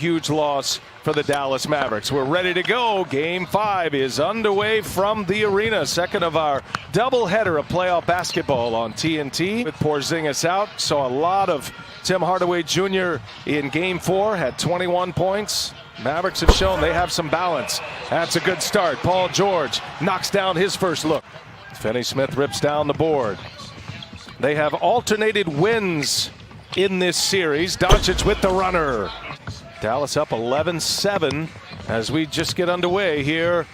huge loss for the Dallas Mavericks. We're ready to go. Game 5 is underway from the arena. Second of our doubleheader of playoff basketball on TNT. With Porzingis out, saw a lot of Tim Hardaway Jr. in Game 4, had 21 points. Mavericks have shown they have some balance. That's a good start. Paul George knocks down his first look. Finney-Smith rips down the board. They have alternated wins in this series. Doncic with the runner. Dallas up 11-7 as we just get underway here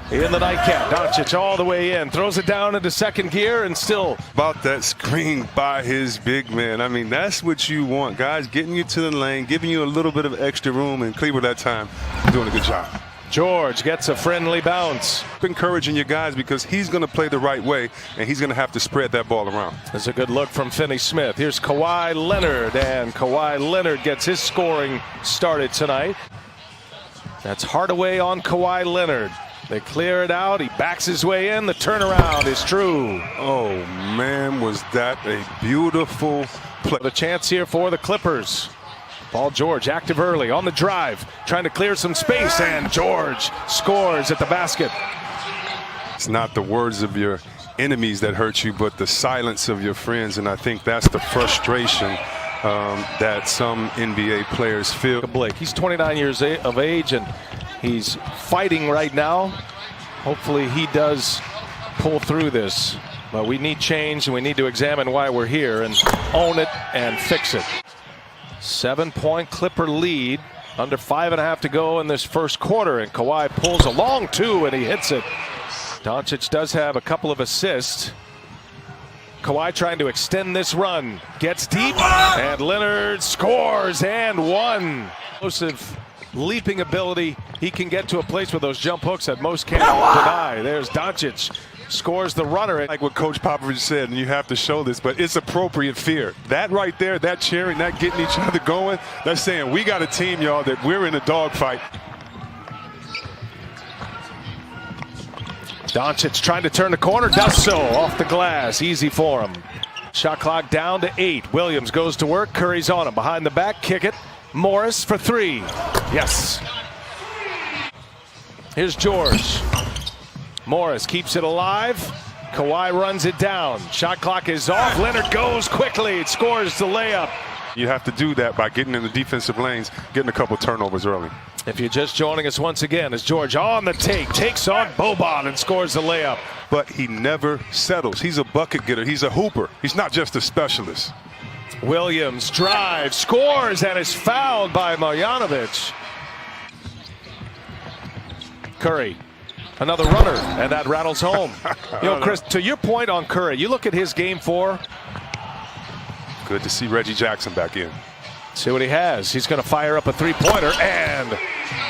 in the nightcap. Doncic all the way in, throws it down into second gear, and still. About that screen by his big man. I mean, that's what you want, guys, getting you to the lane, giving you a little bit of extra room, and Cleveland that time doing a good job. George gets a friendly bounce. Encouraging your guys because he's going to play the right way, and he's going to have to spread that ball around. There's a good look from Finney-Smith. Here's Kawhi Leonard, and Kawhi Leonard gets his scoring started tonight. That's Hardaway on Kawhi Leonard. They clear it out. He backs his way in. The turnaround is true. Oh, man, was that a beautiful play. The chance here for the Clippers. Paul George active early on the drive, trying to clear some space, and George scores at the basket. It's not the words of your enemies that hurt you, but the silence of your friends, and I think that's the frustration that some NBA players feel. Blake, he's 29 years of age, and he's fighting right now. Hopefully he does pull through this, but we need change, and we need to examine why we're here and own it and fix it. 7-point Clipper lead, under 5.5 to go in this first quarter, and Kawhi pulls a long two and he hits it. Doncic does have a couple of assists. Kawhi trying to extend this run, gets deep, and Leonard scores and one. Explosive leaping ability. He can get to a place with those jump hooks that most can't deny. There's Doncic. Scores the runner. Like what Coach Popovich said, and you have to show this, but it's appropriate fear. That right there, that cheering, that getting each other going, that's saying we got a team, y'all, that we're in a dogfight. Doncic trying to turn the corner, does so off the glass. Easy for him. Shot clock down to 8. Williams goes to work. Curry's on him. Behind the back, kick it. Morris for 3. Yes. Here's George. Morris keeps it alive. Kawhi runs it down. Shot clock is off. Leonard goes quickly. It scores the layup. You have to do that by getting in the defensive lanes, getting a couple turnovers early. If you're just joining us once again, as George on the take, takes on Boban and scores the layup. But he never settles. He's a bucket getter. He's a hooper. He's not just a specialist. Williams drives, scores, and is fouled by Marjanovic. Curry. Another runner, and that rattles home. You know, Chris, to your point on Curry, you look at his Game 4. Good to see Reggie Jackson back in. See what he has. He's going to fire up a three-pointer and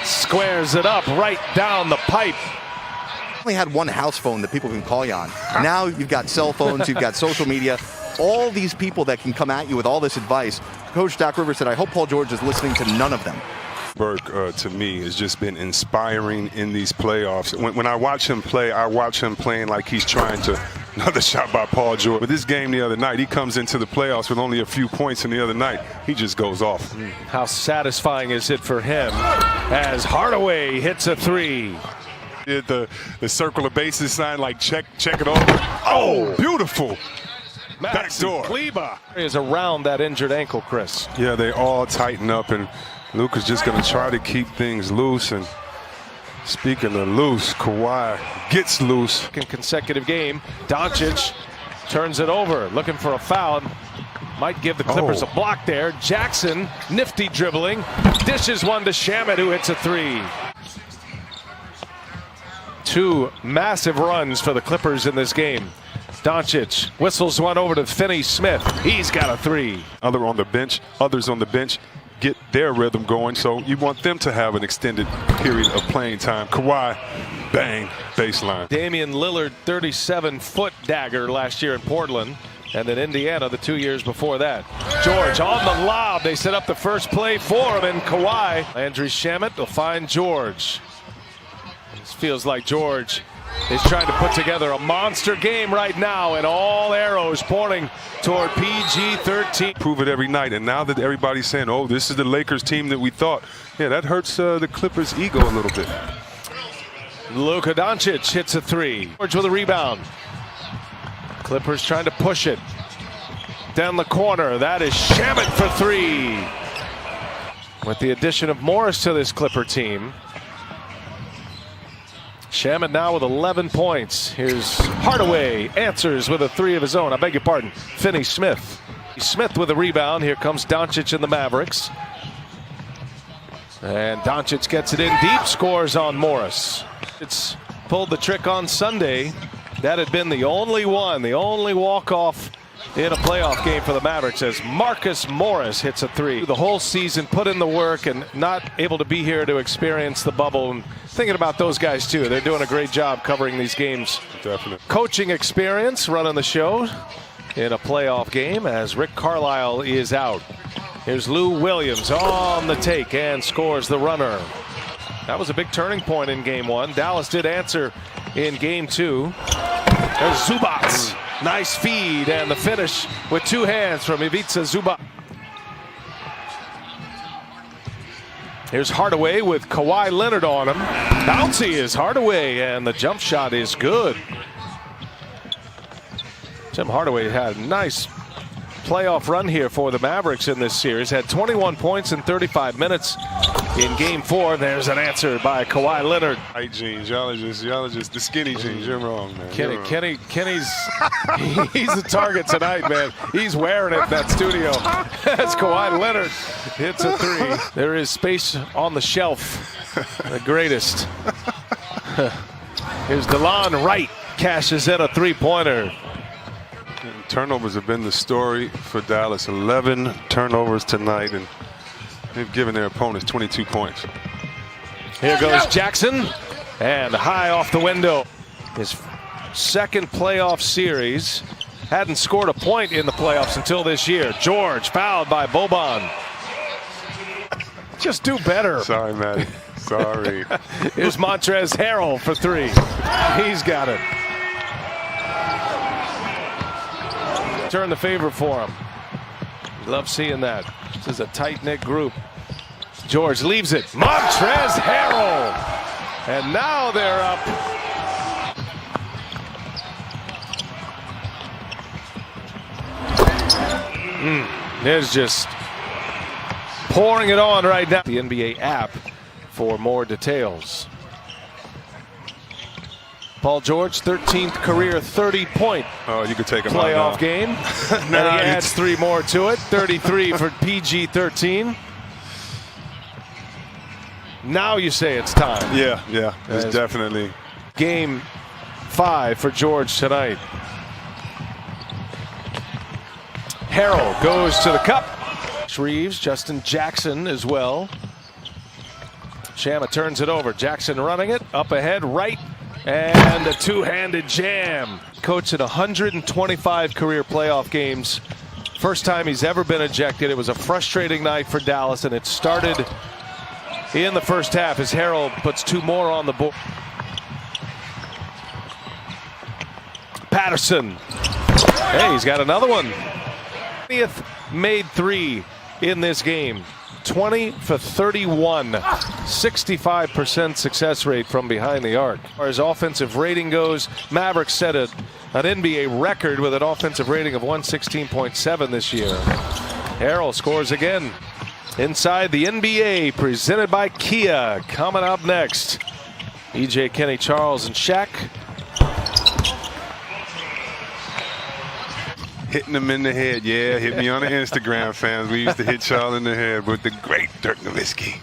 squares it up right down the pipe. Only had one house phone that people can call you on. Now you've got cell phones, you've got social media, all these people that can come at you with all this advice. Coach Doc Rivers said, I hope Paul George is listening to none of them. Berg, to me, has just been inspiring in these playoffs. When I watch him play, I watch him playing like he's trying to. Another shot by Paul George. With this game the other night, he comes into the playoffs with only a few points, and the other night, he just goes off. How satisfying is it for him as Hardaway hits a 3? Did the circle of bases sign, like check it over. Oh, beautiful. Backdoor. Kleba is around that injured ankle, Chris. Yeah, they all tighten up, and Luke is just going to try to keep things loose. And speaking of loose, Kawhi gets loose. Second consecutive game. Doncic turns it over, looking for a foul. Might give the Clippers a block there. Jackson, nifty dribbling, dishes one to Shamet, who hits a 3. 2 massive runs for the Clippers in this game. Doncic whistles one over to Finney-Smith. He's got a 3. Others on the bench get their rhythm going, so you want them to have an extended period of playing time. Kawhi, bang, baseline. Damian Lillard, 37-foot dagger last year in Portland, and then Indiana the 2 years before that. George on the lob. They set up the first play for him, and Kawhi. Landry Shamet will find George. This feels like George is trying to put together a monster game right now, and all arrows pointing toward PG-13. Prove it every night, and now that everybody's saying, oh, this is the Lakers team that we thought, yeah, that hurts the Clippers' ego a little bit. Luka Doncic hits a three. George with a rebound. Clippers trying to push it down the corner. That is Shamet for three. With the addition of Morris to this Clipper team, Shamet now with 11 points. Here's Hardaway, answers with a three of his own. I beg your pardon, Finney-Smith. Smith with a rebound. Here comes Doncic and the Mavericks. And Doncic gets it in deep, scores on Morris. It's pulled the trick on Sunday. That had been the only walk-off in a playoff game for the Mavericks, as Marcus Morris hits a three. The whole season put in the work and not able to be here to experience the bubble. And thinking about those guys too. They're doing a great job covering these games. Definitely. Coaching experience running the show in a playoff game as Rick Carlisle is out. Here's Lou Williams on the take and scores the runner. That was a big turning point in game one. Dallas did answer in game two. There's Zubac. Nice feed and the finish with two hands from Ivica Zubac. Here's Hardaway with Kawhi Leonard on him. Bouncy is Hardaway, and the jump shot is good. Tim Hardaway had a nice playoff run here for the Mavericks in this series. Had 21 points in 35 minutes in game four. There's an answer by Kawhi Leonard. Tight jeans, y'all are just the skinny jeans. You're wrong, man. Kenny's he's the target tonight, man. He's wearing it in that studio. As Kawhi Leonard hits a three. There is space on the shelf. The greatest. Here's DeLon Wright, cashes in a three-pointer. Turnovers have been the story for Dallas. 11 turnovers tonight, and they've given their opponents 22 points. Here goes Jackson, and high off the window. His second playoff series. Hadn't scored a point in the playoffs until this year. George fouled by Boban. Just do better. Sorry, Matty. Sorry. Here's Montrezl Harrell for three. He's got it. Turn the favor for him. Love seeing that. This is a tight-knit group. George leaves it. Montrezl Harrell. And now they're up. There's just pouring it on right now. The NBA app for more details. Paul George, 13th career 30-point you could take him playoff out game. And he adds three more to it. 33 for PG-13. Now you say it's time. Yeah, it's definitely. Game 5 for George tonight. Harrell goes to the cup. Reeves, Justin Jackson as well. Shamma turns it over. Jackson running it. Up ahead, right. And a two-handed jam. Coached in 125 career playoff games. First time he's ever been ejected. It was a frustrating night for Dallas, and it started in the first half as Harrell puts two more on the board. Patterson. Hey, he's got another one. 20th made three in this game. 20 for 31. 65% success rate from behind the arc. As far as offensive rating goes, Mavericks set an NBA record with an offensive rating of 116.7 this year. Harrell scores again. Inside the NBA, presented by Kia. Coming up next, EJ, Kenny, Charles, and Shaq. Hitting them in the head. Yeah, hit me on the Instagram, fans. We used to hit y'all in the head with the great Dirk Nowitzki.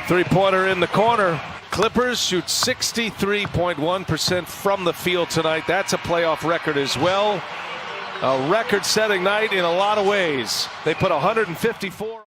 Three-pointer in the corner. Clippers shoot 63.1% from the field tonight. That's a playoff record as well. A record-setting night in a lot of ways. They put 154.